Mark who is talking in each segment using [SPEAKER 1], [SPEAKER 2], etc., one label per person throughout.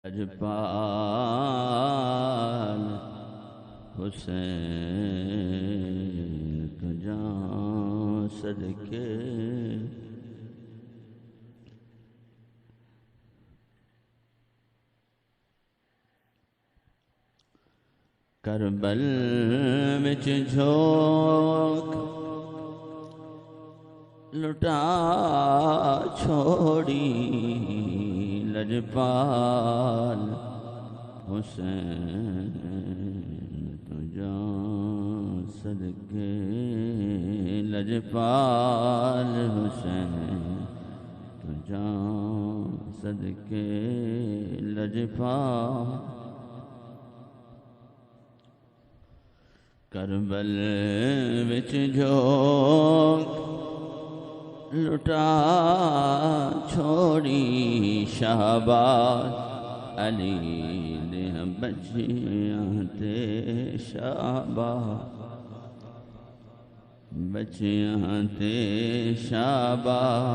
[SPEAKER 1] لجپال حسین تجھاں صدقے کربل وچ جھوک لٹا چھوڑی لجپال حسین تجھاں صدقے لجپال حسین تجھاں صدقے لجپال کربل وچ جھوک لٹا چھوڑی شہباز علی دے بچیاں تے شہباز بچیاں تے شہباز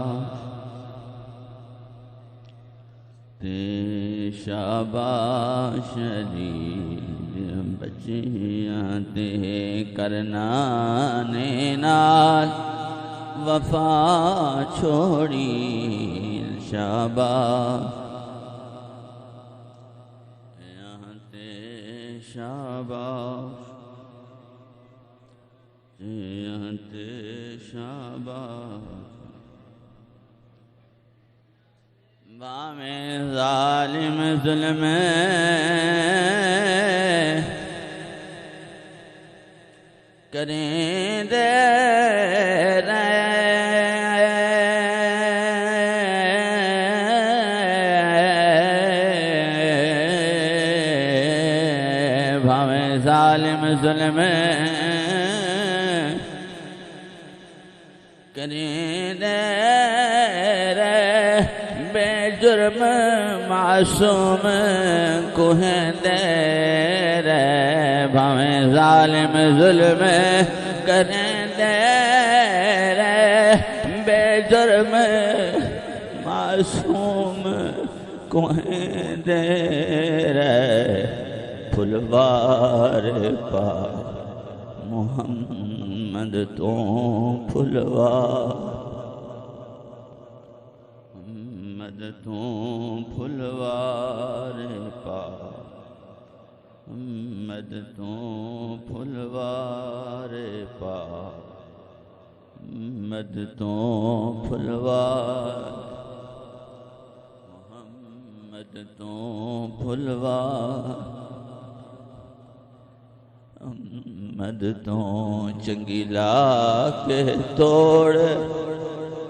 [SPEAKER 1] علی دے بچیاں تے کرنا نے نال وفا چھوڑی شہباز یہاں تے شہباز یہاں تے شہباز بامیں ظالم ظلم کریں دے ظالم ظلم کریں دے بے جرم معصوم کوہیں دے بھاویں ظالم ظلم کریں دے بے جرم معصوم کوہیں دے پھلوار پا محمد تو پھلوار محمد تو پھلوار پا محمد تو پھلوار پا محمد تو پھلوار محمد تو پھلوار محمد تو چنگی لا کے توڑ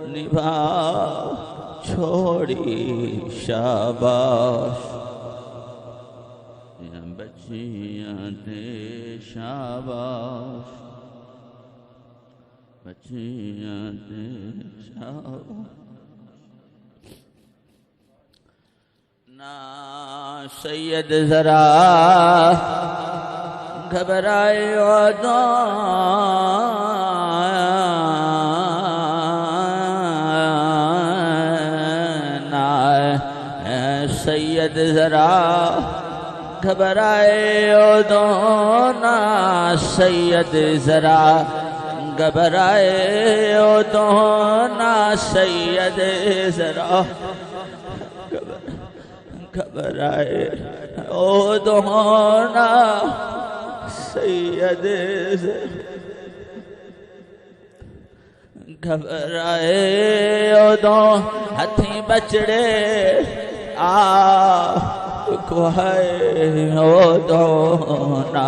[SPEAKER 1] نبھا چھوڑی شاباش بچیاں تے شاباش بچیاں تے شاباش نا سید ذرا گھبرائے سید ذرا گھبرائے نا سید ذرا گھبرائے نا سید ذرا گھبرائے نا سید گھبرائے ہتھیں بچڑے کو ہے نا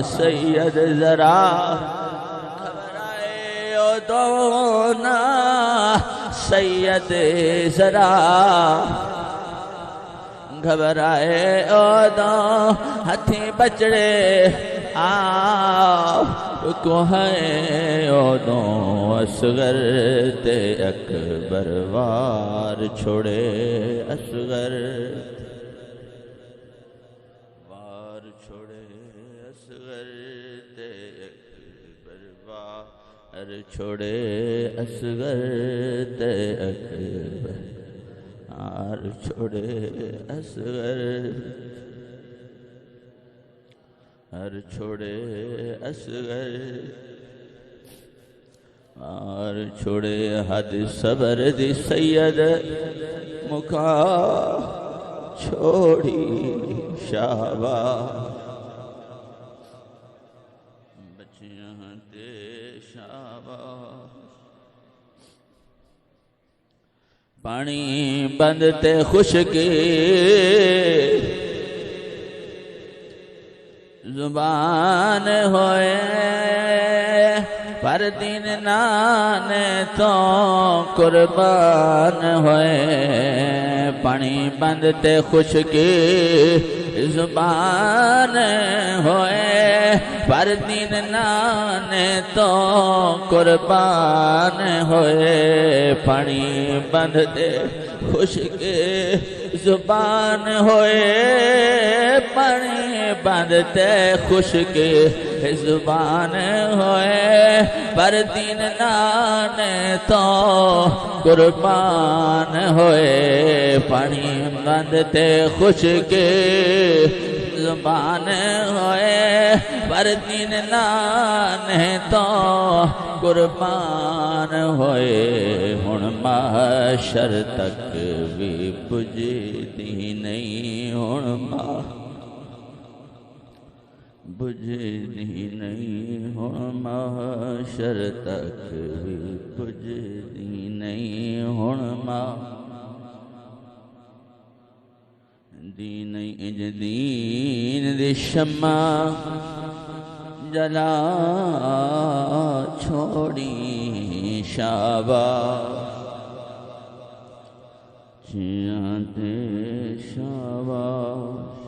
[SPEAKER 1] سید ذرا گھبرائے نا سید ذرا گھبرائے ہتھیں بچڑے کو ہے اصغر تے اکبر وار چھوڑے اصغر وار چھوڑے اصغر تے اکبر وار چھوڑے اصغر تے اکبر ہار چھوڑے اصغر ہر چھوڑے اصغر ہار چھوڑے حد صبر دی سید مکا چھوڑی شاباش بچیاں تے شاباش پانی بند تے خشکی زبان ہوئے پر دین نانے تو قربان ہوئے پانی بند تے خشکی زبان ہوئے پر دین نانے تو قربان ہوئے پانی بند تے خشکی زبان ہوئے پانی بند تے خشکی زبان ہوئے پر دین نانے تو قربان ہوئے پانی بند تے خشکی زبان ہوئے پر دین نانے تو قربان ہوئے ہن محشر تک بھی بجھدی نہیں ہن بجھدی نہیں ہن محشر تک بھی بجھدی نہیں ہن دین اج دین دی شمع جلا چھوڑی شاباش چیاں تے شاباش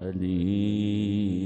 [SPEAKER 1] علی